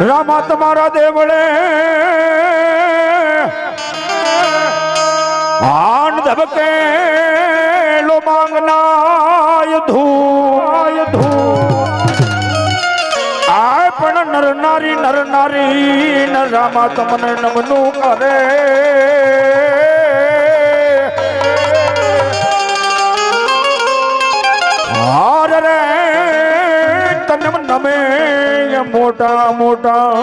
રામા તમારા દેવળે આન ધબકે લો માંગનાય ધૂ આય પણ નર નારી ન રામા તમને નમનું કરે હાર રે તને નમે મોટા મોટા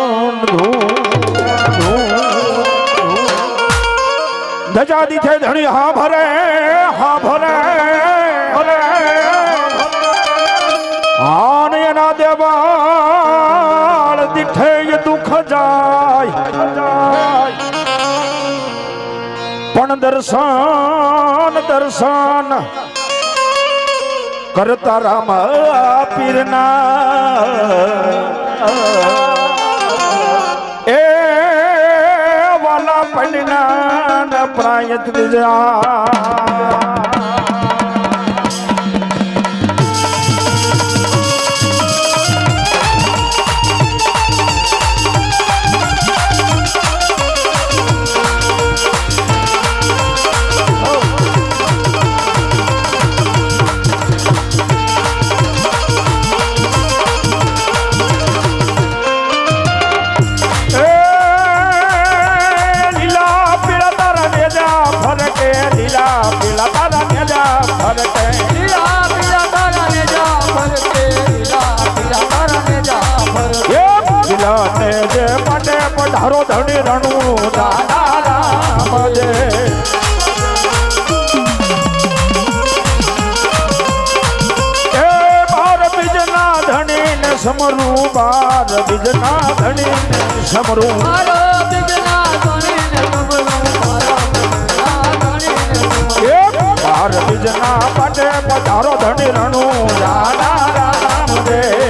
ધજાદી છે ધણી હા ભરે આન એના દેવાળ દીઠે દુઃખ જાય પણ દર્શન કરતા રામ પીરના એ વાલા પંડના પ્રાયત વિજયા પધારો ધણી રણું દાદા રામ જે એ બાર બીજના ધણી ને સમરું બાર બીજના ધણી ને સમરું બાર બીજના પાટે પધારો ધણી રણું દાદા રામ જે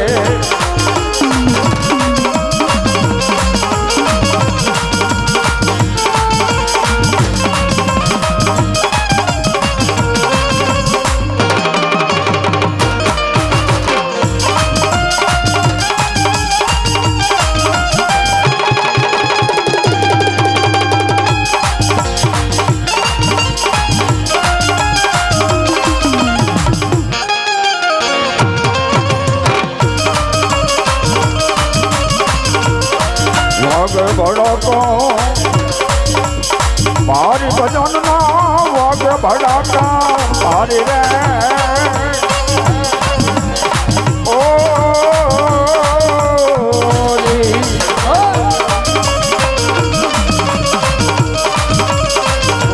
ભડકો મારી ભજન ના વાગ ભડકા મારી રે ઓ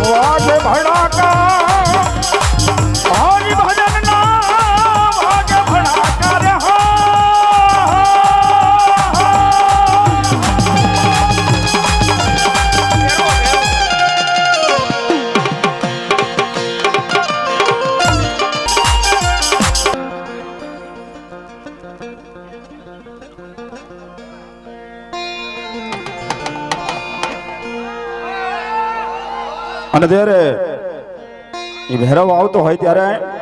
વાગ ભડકા મારી ભજન ના વાગ ભડકા રે અને ત્યારે એ ભૈરવ આવતો હોય ત્યારે